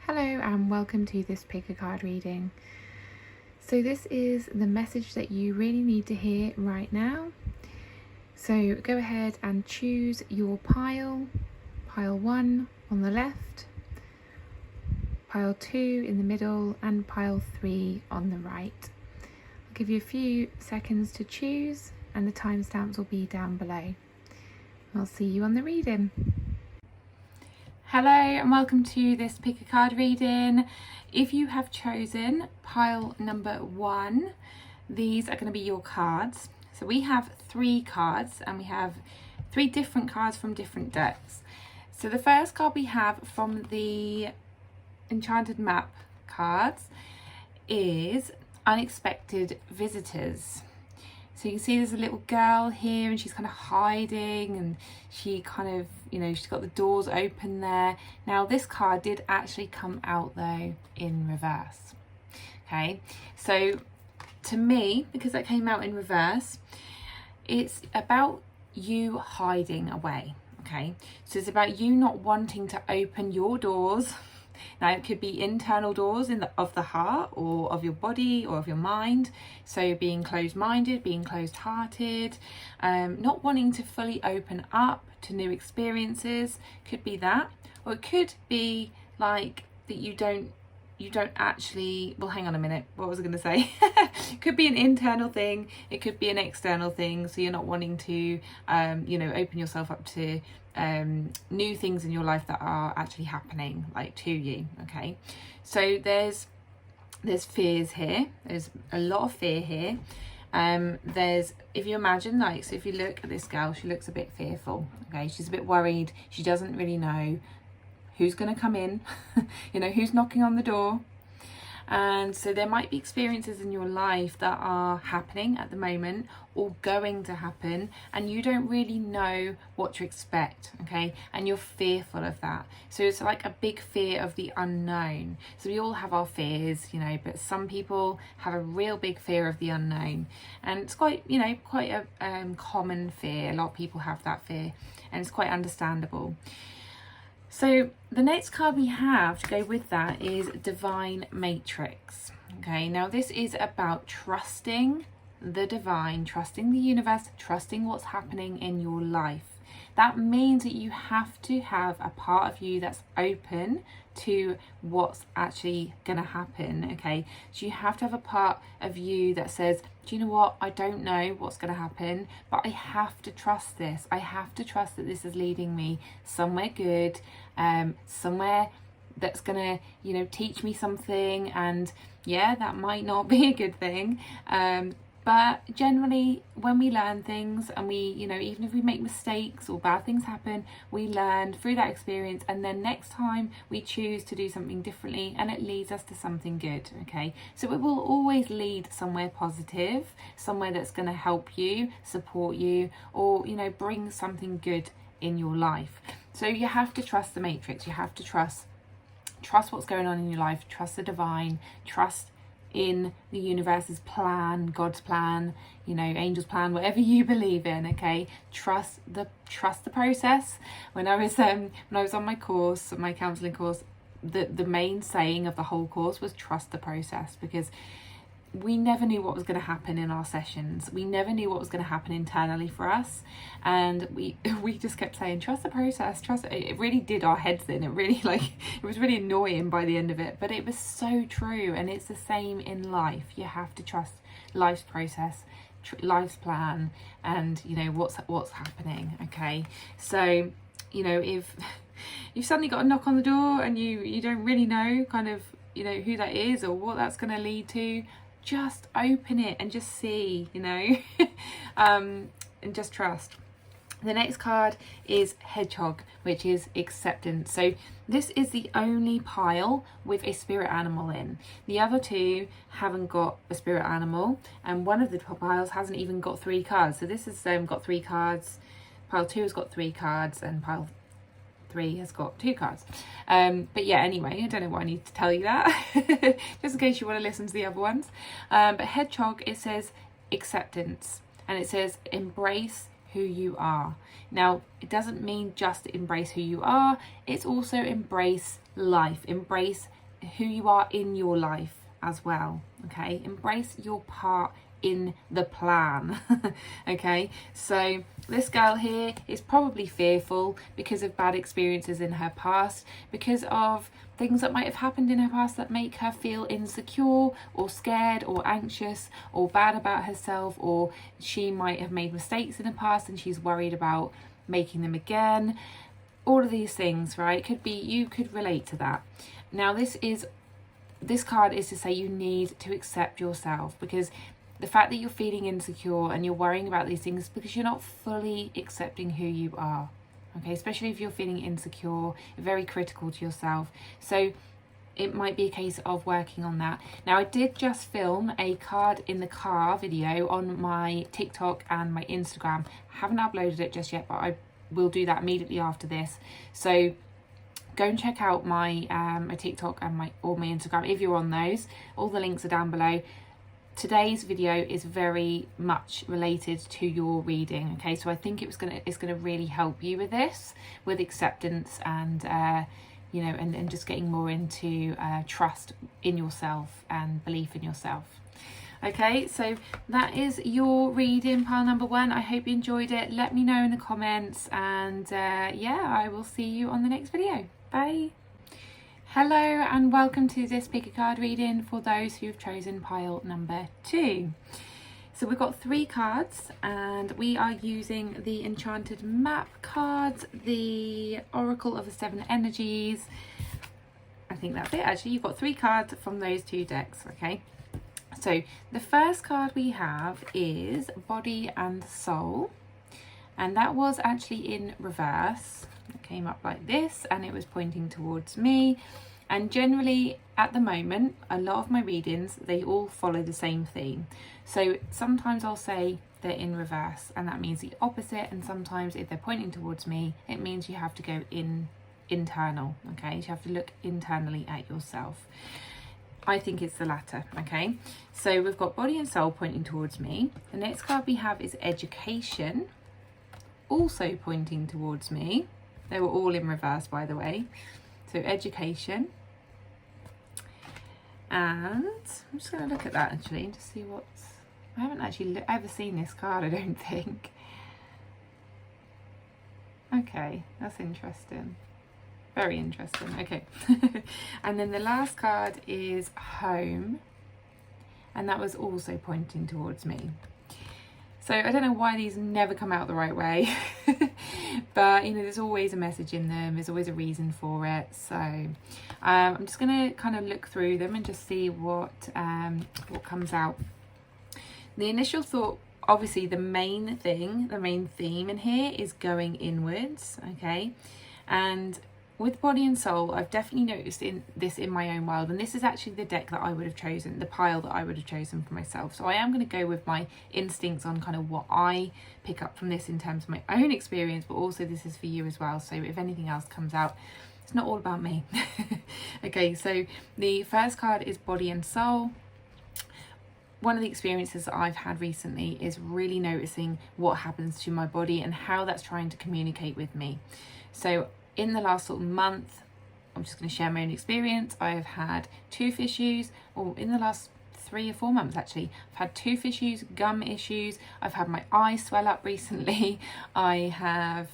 Hello and welcome to this pick a card reading. So this is the message that you really need to hear right now. So go ahead and choose your pile 1 on the left, pile 2 in the middle, and pile 3 on the right. I'll give you a few seconds to choose and the timestamps will be down below. I'll see you on the reading. Hello and welcome to this pick a card reading. If you have chosen pile number 1, these are going to be your cards. So we have 3 cards and we have 3 different cards from different decks. So the first card we have from the Enchanted Map cards is Unexpected Visitors. So you can see there's a little girl here and she's kind of hiding and she kind of, she's got the doors open there. Now this card did actually come out though in reverse. Okay, so to me, because that came out in reverse, it's about you hiding away. Okay, so it's about you not wanting to open your doors. Now it could be internal doors of the heart or of your body or of your mind. So being closed-minded, being closed-hearted, not wanting to fully open up to new experiences, could be that. Or it could be like that you don't actually, well, hang on a minute, what was I going to say? It could be an internal thing, it could be an external thing, so you're not wanting to open yourself up to new things in your life that are actually happening to you. Okay, so there's fears here, there's a lot of fear here. If you imagine, so if you look at this girl, she looks a bit fearful. Okay, she's a bit worried, she doesn't really know who's going to come in, who's knocking on the door. And so there might be experiences in your life that are happening at the moment or going to happen, and you don't really know what to expect, okay? And you're fearful of that. So it's like a big fear of the unknown. So we all have our fears, but some people have a real big fear of the unknown. And it's quite a common fear. A lot of people have that fear, and it's quite understandable. So the next card we have to go with that is Divine Matrix. Okay, now this is about trusting the divine, trusting the universe, trusting what's happening in your life. That means that you have to have a part of you that's open to what's actually going to happen, okay? So you have to have a part of you that says, do you know what? I don't know what's going to happen, but I have to trust this. I have to trust that this is leading me somewhere good, somewhere that's going to, teach me something. And yeah, that might not be a good thing. But generally, when we learn things and we, even if we make mistakes or bad things happen, we learn through that experience. And then next time we choose to do something differently and it leads us to something good, okay? So it will always lead somewhere positive, somewhere that's going to help you, support you, or, bring something good in your life. So you have to trust the matrix. You have to trust what's going on in your life, trust the divine, trust in the universe's plan, God's plan, angel's plan, whatever you believe in, okay? Trust the process. When I was on my course, my counselling course, the main saying of the whole course was trust the process, because we never knew what was going to happen in our sessions. We never knew what was going to happen internally for us, and we just kept saying trust the process, trust it. It really did our heads in. It really it was really annoying by the end of it, but it was so true. And it's the same in life. You have to trust life's process, life's plan, and what's happening. Okay, so if you've suddenly got a knock on the door and you don't really know who that is or what that's going to lead to, just open it and just see, and just trust. The next card is Hedgehog, which is acceptance. So this is the only pile with a spirit animal in. The other 2 haven't got a spirit animal, and one of the piles hasn't even got 3 cards. So this has got 3 cards. Pile 2 has got 3 cards, and pile 3 has got 2 cards. But yeah, anyway, I don't know why I need to tell you that, just in case you want to listen to the other ones. But Hedgehog, it says acceptance, and it says embrace who you are. Now, it doesn't mean just embrace who you are, it's also embrace life, embrace who you are in your life as well, okay? Embrace your part in the plan. Okay, so this girl here is probably fearful because of bad experiences in her past, because of things that might have happened in her past that make her feel insecure or scared or anxious or bad about herself, or she might have made mistakes in the past and she's worried about making them again. All of these things, right? Could be, you could relate to that. Now this card is to say you need to accept yourself, because the fact that you're feeling insecure and you're worrying about these things is because you're not fully accepting who you are. Okay, especially if you're feeling insecure, you're very critical to yourself. So it might be a case of working on that. Now, I did just film a card in the car video on my TikTok and my Instagram. I haven't uploaded it just yet, but I will do that immediately after this. So go and check out my my TikTok and my Instagram if you're on those. All the links are down below. Today's video is very much related to your reading, okay? So I think it's gonna really help you with this, with acceptance and you know, and just getting more into trust in yourself and belief in yourself. Okay, so that is your reading, pile number 1. I hope you enjoyed it. Let me know in the comments, and yeah, I will see you on the next video. Bye. Hello and welcome to this pick a card reading for those who've chosen pile number 2. So we've got 3 cards and we are using the Enchanted Map cards, the Oracle of the 7 Energies. I think that's it actually. You've got 3 cards from those 2 decks, okay? So the first card we have is Body and Soul, and that was actually in reverse. It came up like this and it was pointing towards me. And generally at the moment, a lot of my readings, they all follow the same theme. So sometimes I'll say they're in reverse and that means the opposite, and sometimes if they're pointing towards me, it means you have to go internal, okay? You have to look internally at yourself. I think it's the latter, okay? So we've got Body and Soul pointing towards me. The next card we have is Education, also pointing towards me. They were all in reverse, by the way. So Education. And I'm just going to look at that actually to see what's... I haven't actually ever seen this card, I don't think. Okay, that's interesting. Very interesting. Okay. And then the last card is Home. And that was also pointing towards me. So I don't know why these never come out the right way, but you know, there's always a message in them, there's always a reason for it. So I'm just going to kind of look through them and just see what comes out. The initial thought, obviously the main theme in here is going inwards, okay? And with Body and Soul, I've definitely noticed this in my own world, and this is actually the deck that I would have chosen, the pile that I would have chosen for myself. So I am going to go with my instincts on kind of what I pick up from this in terms of my own experience, but also this is for you as well. So if anything else comes out, it's not all about me. Okay, so the first card is Body and Soul. One of the experiences that I've had recently is really noticing what happens to my body and how that's trying to communicate with me. So in the last sort of month, I'm just going to share my own experience. I have had tooth issues, or in the last 3 or 4 months actually, I've had tooth issues, gum issues. I've had my eyes swell up recently. I have,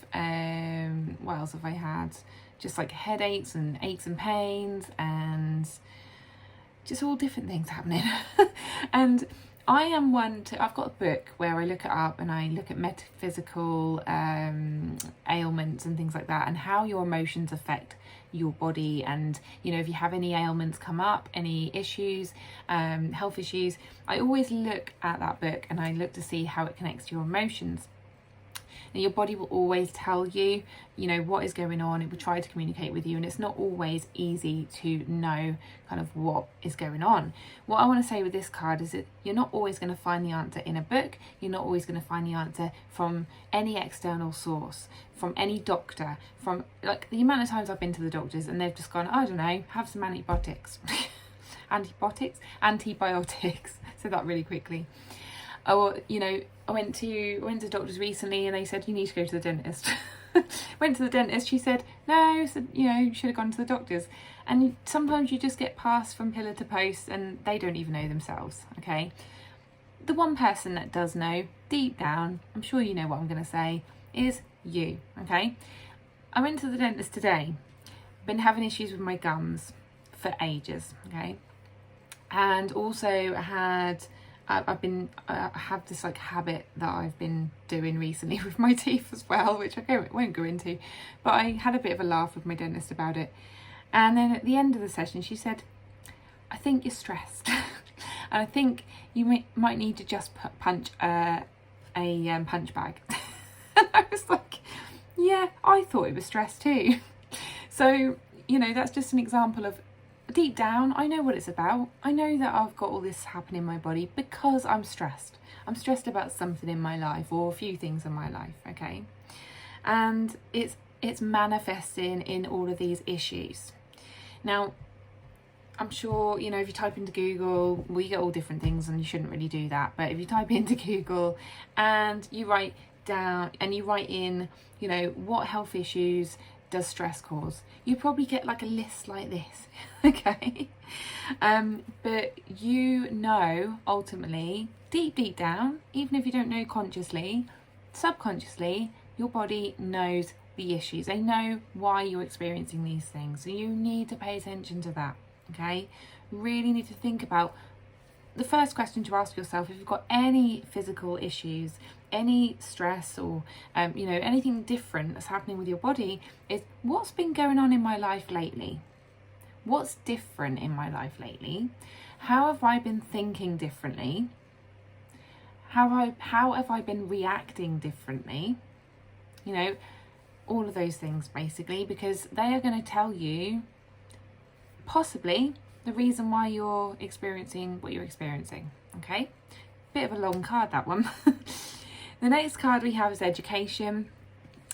what else have I had? Just like headaches and aches and pains and just all different things happening. And I am one to, I've got a book where I look it up and I look at metaphysical ailments and things like that, and how your emotions affect your body. And you know, if you have any ailments come up, any issues, health issues, I always look at that book and I look to see how it connects to your emotions. And your body will always tell you, you know, what is going on. It will try to communicate with you, and it's not always easy to know kind of what is going on. What I want to say with this card is that you're not always going to find the answer in a book. You're not always going to find the answer from any external source, from any doctor, from like the amount of times I've been to the doctors and they've just gone, I don't know, have some antibiotics. Antibiotics. Say that really quickly. Oh, you know, I went to doctors recently and they said, you need to go to the dentist. Went to the dentist, she said, no, said, you know, you should have gone to the doctors. And sometimes you just get passed from pillar to post and they don't even know themselves, okay? The one person that does know, deep down, I'm sure you know what I'm going to say, is you, okay? I went to the dentist today. Been having issues with my gums for ages, okay? And also I have this like habit that I've been doing recently with my teeth as well, which I won't go into, but I had a bit of a laugh with my dentist about it. And then at the end of the session, she said, I think you're stressed. And I think you might need to just punch a punch bag. And I was like, yeah, I thought it was stress too. So, you know, that's just an example of, deep down, I know what it's about. I know that I've got all this happening in my body because I'm stressed. I'm stressed about something in my life, or a few things in my life, okay? And it's manifesting in all of these issues. Now, I'm sure, you know, if you type into Google, we get all different things and you shouldn't really do that. But if you type into Google and you write in, you know, what health issues does stress cause, you probably get like a list like this, okay? But you know, ultimately, deep down, even if you don't know consciously, subconsciously, your body knows the issues. They know why you're experiencing these things. So you need to pay attention to that. Okay, really need to think about the first question to ask yourself if you've got any physical issues, any stress, or you know, anything different that's happening with your body, is what's been going on in my life lately? What's different in my life lately? How have I been thinking differently? How have I been reacting differently? You know, all of those things basically, because they are going to tell you possibly the reason why you're experiencing what you're experiencing, okay? Bit of a long card, that one. The next card we have is education.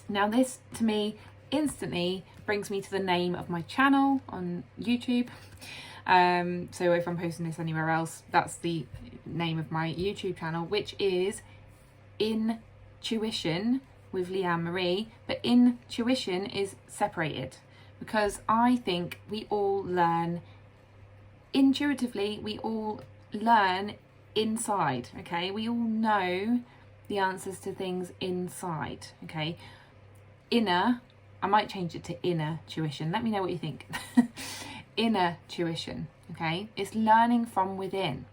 Now this, to me, instantly brings me to the name of my channel on YouTube. So if I'm posting this anywhere else, that's the name of my YouTube channel, which is Intuition with Leanne Marie, but intuition is separated. Because I think we all learn intuitively, we all learn inside, okay? We all know the answers to things inside, okay? Inner, I might change it to inner tuition. Let me know what you think. Inner tuition, okay? It's learning from within.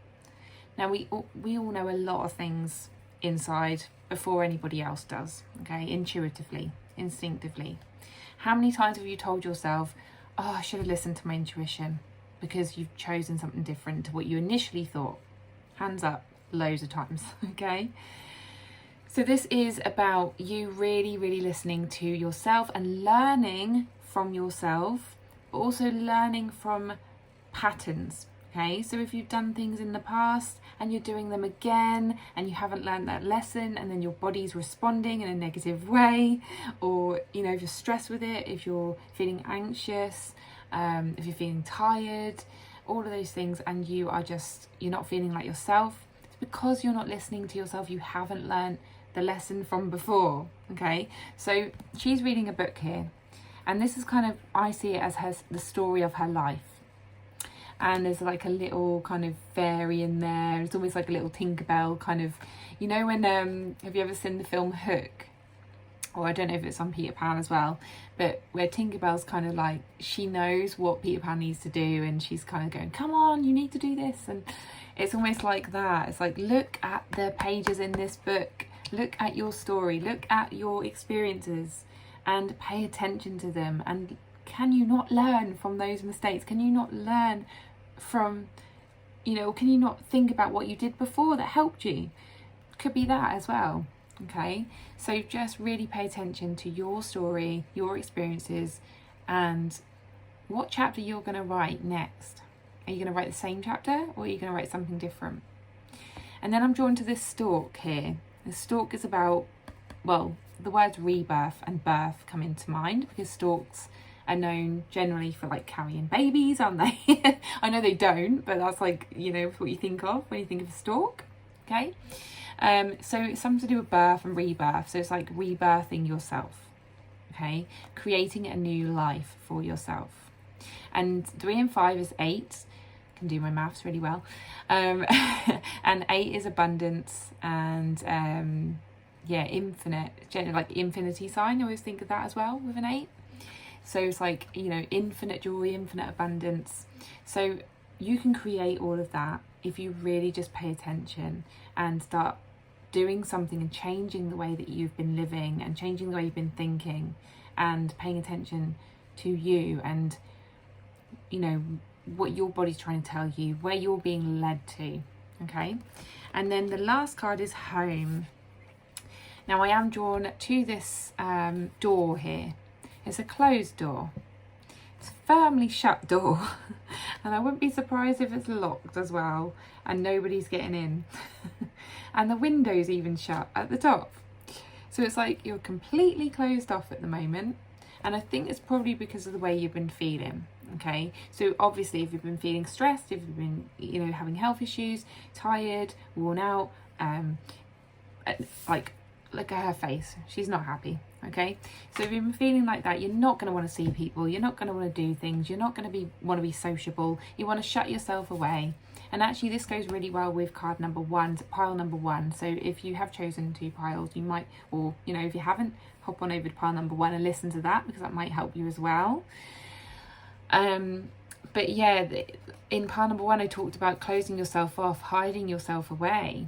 Now, we all know a lot of things inside before anybody else does, okay? Intuitively, instinctively. How many times have you told yourself, oh, I should have listened to my intuition, because you've chosen something different to what you initially thought? Hands up, loads of times, okay? So this is about you really, really listening to yourself and learning from yourself, but also learning from patterns, okay? So if you've done things in the past and you're doing them again and you haven't learned that lesson, and then your body's responding in a negative way, or, you know, if you're stressed with it, if you're feeling anxious, if you're feeling tired, all of those things, and you're not feeling like yourself, it's because you're not listening to yourself. You haven't learned the lesson from before, okay? So she's reading a book here, and this is kind of, I see it as the story of her life. And there's like a little kind of fairy in there. It's almost like a little Tinkerbell kind of, you know, when have you ever seen the film Hook? Or I don't know if it's on Peter Pan as well, but where Tinkerbell's kind of like, she knows what Peter Pan needs to do, and she's kind of going, come on, you need to do this. And it's almost like that. It's like, look at the pages in this book, look at your story, look at your experiences, and pay attention to them. And can you not learn from those mistakes? Can you not learn from, you know, can you not think about what you did before that helped you? Could be that as well, okay? So just really pay attention to your story, your experiences, and what chapter you're going to write next. Are you going to write the same chapter, or are you going to write something different? And then I'm drawn to this stalk here. The stalk is about, well, the words rebirth and birth come into mind, because stalks are known generally for like carrying babies, aren't they? I know they don't, but that's like, you know, what you think of when you think of a stalk, okay? So it's something to do with birth and rebirth. So it's like rebirthing yourself, okay? Creating a new life for yourself. And 3 and 5 is 8. I can do my maths really well. And 8 is abundance and yeah, infinite, generally like infinity sign. I always think of that as well with an 8. So it's like, you know, infinite joy, infinite abundance. So you can create all of that if you really just pay attention and start doing something and changing the way that you've been living and changing the way you've been thinking and paying attention to you and, you know, what your body's trying to tell you, where you're being led to, okay? And then the last card is home. Now I am drawn to this door here. It's a closed door. It's a firmly shut door. And I wouldn't be surprised if it's locked as well and nobody's getting in. And the window's even shut at the top. So it's like you're completely closed off at the moment. And I think it's probably because of the way you've been feeling. Okay, so obviously if you've been feeling stressed, if you've been, you know, having health issues, tired, worn out, like look at her face, she's not happy. Okay, so if you've been feeling like that, you're not going to want to see people, you're not going to want to do things, you're not going to want to be sociable, you want to shut yourself away. And actually this goes really well with card number 1, pile number 1. So if you have chosen 2 piles, you might, or you know, if you haven't, hop on over to pile number 1 and listen to that, because that might help you as well. But yeah, in pile number 1 I talked about closing yourself off, hiding yourself away.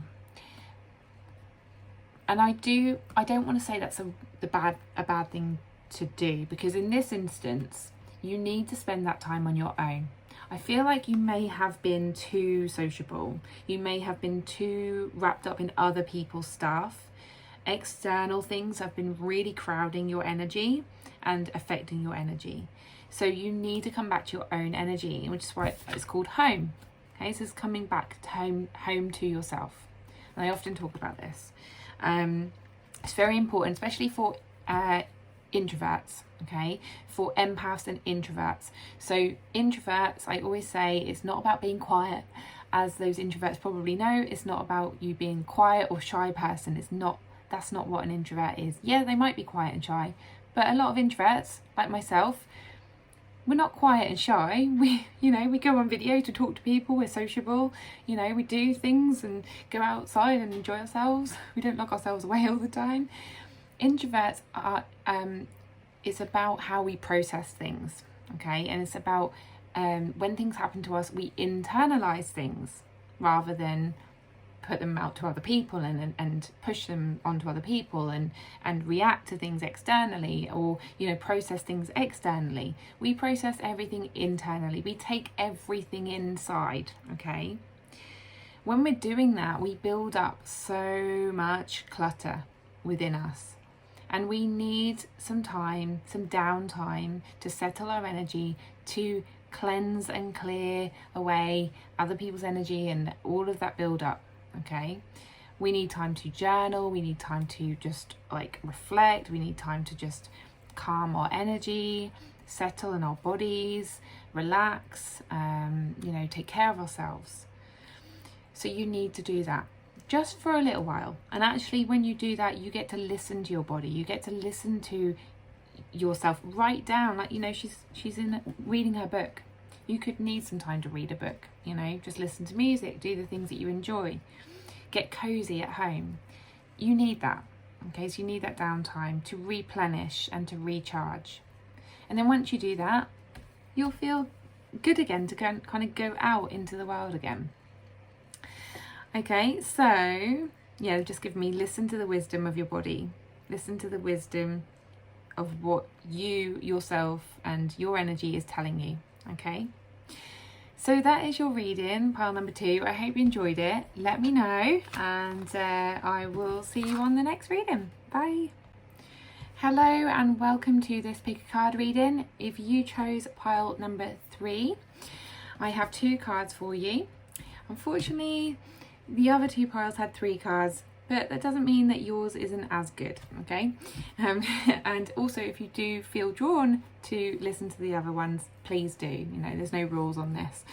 And I don't want to say that's a bad thing to do, because in this instance you need to spend that time on your own. I feel like you may have been too sociable, you may have been too wrapped up in other people's stuff. External things have been really crowding your energy and affecting your energy. So you need to come back to your own energy, which is why it's called home. Okay, so it's coming back to home to yourself. And I often talk about this. It's very important, especially for introverts, okay, for empaths and introverts. So introverts, I always say, it's not about being quiet. As those introverts probably know, it's not about you being quiet or shy person. That's not what an introvert is. Yeah, they might be quiet and shy, but a lot of introverts, like myself, we're not quiet and shy. We go on video to talk to people, we're sociable, you know, we do things and go outside and enjoy ourselves. We don't lock ourselves away all the time. Introverts are, it's about how we process things, okay? And it's about when things happen to us, we internalize things rather than put them out to other people and push them onto other people and react to things externally, or, you know, process things externally. We process everything internally. We take everything inside, okay? When we're doing that, we build up so much clutter within us. And we need some time, some downtime to settle our energy, to cleanse and clear away other people's energy and all of that build up. Okay, we need time to journal, we need time to just like reflect, we need time to just calm our energy, settle in our bodies, relax, you know, take care of ourselves. So you need to do that just for a little while. And actually when you do that, you get to listen to your body, you get to listen to yourself. Write down, like, you know, she's reading her book. You could need some time to read a book, you know, just listen to music, do the things that you enjoy, get cozy at home. You need that, okay? So you need that downtime to replenish and to recharge. And then once you do that, you'll feel good again to kind of go out into the world again. Okay, so yeah, just give me, listen to the wisdom of your body, listen to the wisdom of what you, yourself, and your energy is telling you. Okay, so that is your reading, pile number 2. I hope you enjoyed it. Let me know, and I will see you on the next reading. Bye. Hello and welcome to this pick a card reading. If you chose pile number 3, I have 2 cards for you. Unfortunately, the other 2 piles had 3 cards, but that doesn't mean that yours isn't as good, okay? And also, if you do feel drawn to listen to the other ones, please do. You know, there's no rules on this.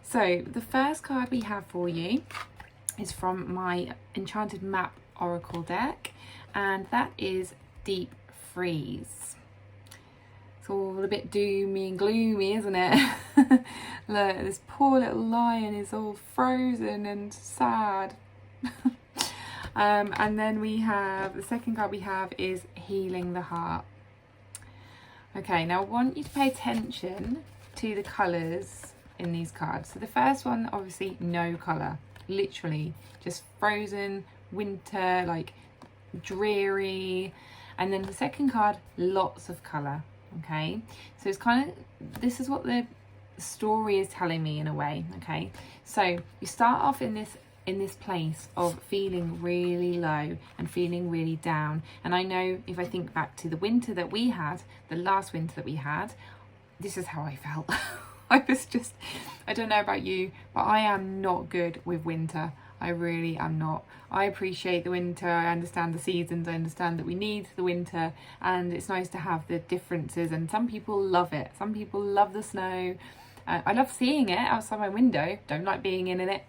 So the first card we have for you is from my Enchanted Map Oracle deck, and that is Deep Freeze. It's all a bit doomy and gloomy, isn't it? Look, this poor little lion is all frozen and sad. And then we have, the second card we have is Healing the Heart. Okay, now I want you to pay attention to the colours in these cards. So the first one, obviously no colour, literally just frozen, winter, like dreary. And then the second card, lots of colour. Okay, so it's kind of, this is what the story is telling me in a way. Okay, so you start off in this place of feeling really low and feeling really down. And I know, if I think back to the winter that we had, the last winter that we had, this is how I felt. I was just, I don't know about you, but I am not good with winter. I really am not. I appreciate the winter, I understand the seasons, I understand that we need the winter, and it's nice to have the differences, and some people love it. Some people love the snow. I love seeing it outside my window, don't like being in it.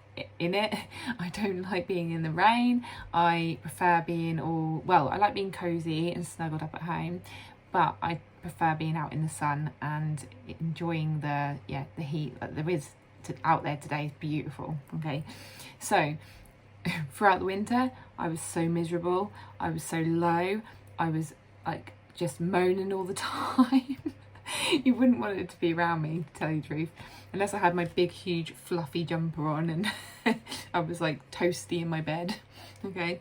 I don't like being in the rain. I prefer being I like being cozy and snuggled up at home, but I prefer being out in the sun and enjoying the heat that there is out there today. Is beautiful. Okay, so throughout the winter I was so miserable, I was so low, I was like just moaning all the time. You wouldn't want it to be around me, to tell you the truth, unless I had my big huge fluffy jumper on and I was like toasty in my bed. Okay,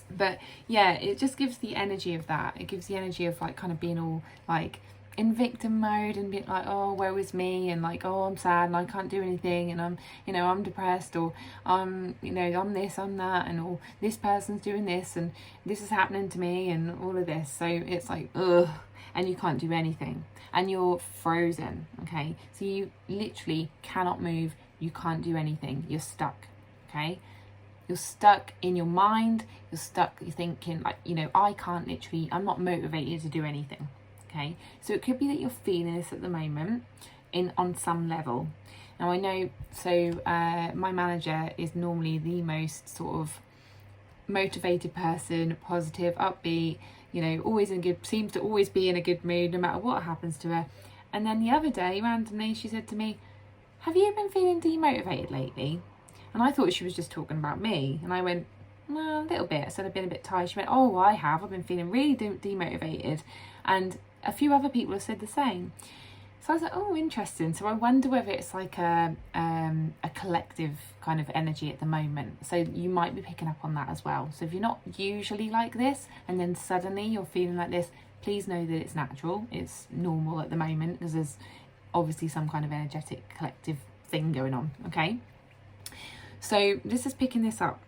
but yeah, it just gives the energy of that. It gives the energy of like kind of being all like in victim mode and being like, oh, woe is me, and like, oh, I'm sad and I can't do anything, and I'm depressed, or I'm this, I'm that, and or this person's doing this and this is happening to me and all of this. So it's like, ugh, and you can't do anything and you're frozen. Okay, so you literally cannot move, you can't do anything, you're stuck. Okay, you're stuck in your mind, you're stuck, you're thinking like, I'm not motivated to do anything. Okay, so it could be that you're feeling this at the moment on some level. Now I know, so my manager is normally the most sort of motivated person, positive, upbeat, always seems to always be in a good mood no matter what happens to her. And then the other day, randomly, she said to me, have you been feeling demotivated lately? And I thought she was just talking about me. And I went, well, a little bit. I said I've been a bit tired. She went, oh, I have. I've been feeling really demotivated. And a few other people have said the same. So I was like, oh, interesting. So I wonder whether it's like a collective kind of energy at the moment. So you might be picking up on that as well. So if you're not usually like this and then suddenly you're feeling like this, please know that it's natural. It's normal at the moment because there's obviously some kind of energetic collective thing going on. Okay. So this is picking this up.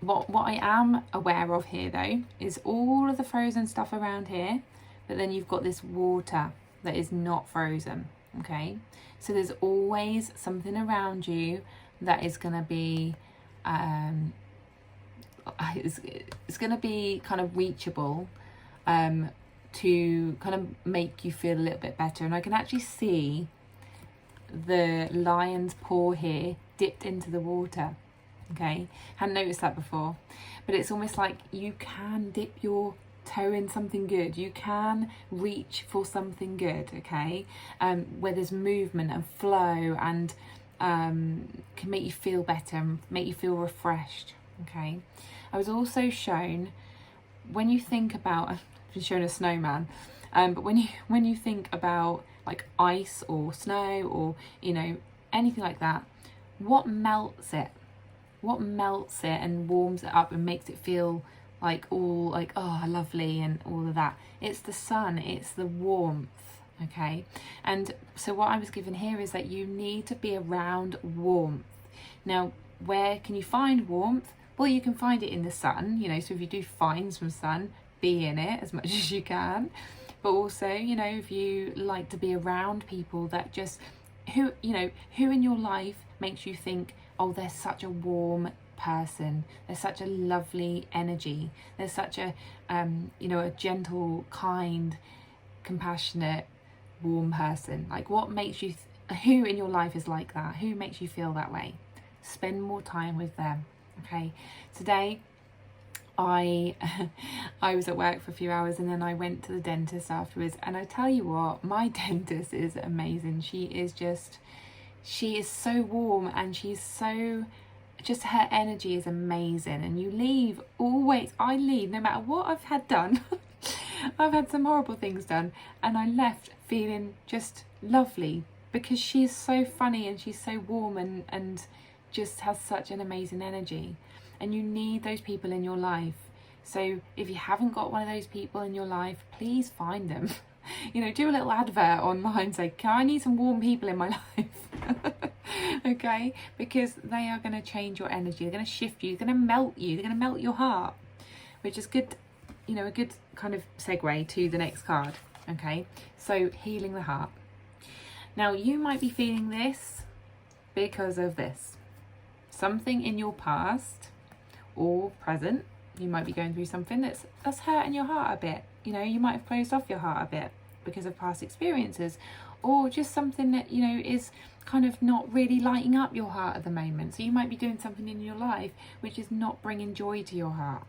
What I am aware of here though is all of the frozen stuff around here, but then you've got this water that is not frozen. Okay, so there's always something around you that is going to be it's going to be kind of reachable to kind of make you feel a little bit better. And I can actually see the lion's paw here dipped into the water. Okay, hadn't noticed that before, but it's almost like you can dip your toe in something good, you can reach for something good. Okay, where there's movement and flow and can make you feel better and make you feel refreshed. Okay, I was also shown, when you think about, I've been shown a snowman, but when you think about like ice or snow or anything like that, what melts it and warms it up and makes it feel like all like, oh, lovely and all of that? It's the sun, it's the warmth. Okay, and so what I was given here is that you need to be around warmth. Now, where can you find warmth? Well, you can find it in the sun, so if you do find some sun, be in it as much as you can. But also, if you like to be around people that just who in your life makes you think, oh, they're such a warm person, they're such a lovely energy, they're such a a gentle, kind, compassionate, warm person. Like, what makes you who in your life is like that? Who makes you feel that way? spend more time with them. Okay, today I was at work for a few hours and then I went to the dentist afterwards, and I tell you what, my dentist is amazing. She is so warm, and she's so, just her energy is amazing. And you leave always, I leave no matter what I've had done. I've had some horrible things done, and I left feeling just lovely because she is so funny and she's so warm and just has such an amazing energy. And you need those people in your life. So if you haven't got one of those people in your life, please find them. You know, do a little advert online, say, I need some warm people in my life. Okay, because they are going to change your energy. They're going to shift you. They're going to melt you. They're going to melt your heart, which is good, you know, a good kind of segue to the next card. Okay, so healing the heart. Now you might be feeling this because of this. Something in your past or present, you might be going through something that's hurting your heart a bit. You know, you might have closed off your heart a bit because of past experiences, or just something that, you know, is kind of not really lighting up your heart at the moment. So you might be doing something in your life which is not bringing joy to your heart.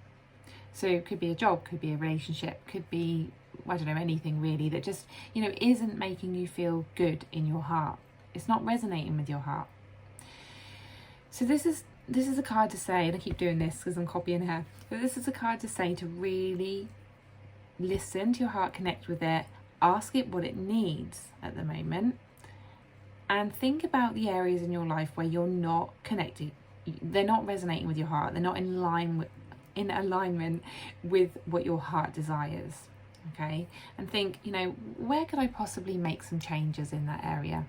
So it could be a job, could be a relationship, could be, I don't know, anything really that just, you know, isn't making you feel good in your heart. It's not resonating with your heart. So this is a card to say, and I keep doing this because I'm copying her, but this is a card to say to really listen to your heart, connect with it, ask it what it needs at the moment, and think about the areas in your life where you're not connected. They're not resonating with your heart. They're not in alignment with what your heart desires. Okay, and think, you know, where could I possibly make some changes in that area?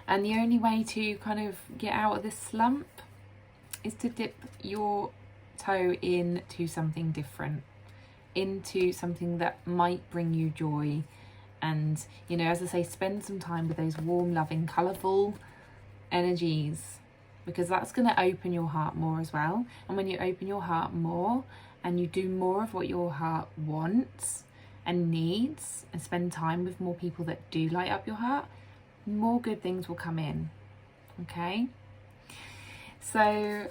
And the only way to kind of get out of this slump is to dip your toe into something different, into something that might bring you joy. And, you know, as I say, spend some time with those warm, loving, colourful energies, because that's going to open your heart more as well. And when you open your heart more and you do more of what your heart wants and needs, and spend time with more people that do light up your heart, more good things will come in. Okay, so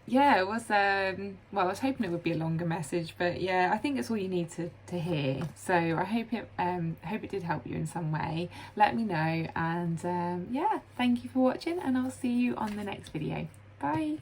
yeah, it was well, I was hoping it would be a longer message, but yeah, I think it's all you need to hear. So I hope it did help you in some way. Let me know, and yeah, thank you for watching, and I'll see you on the next video. Bye.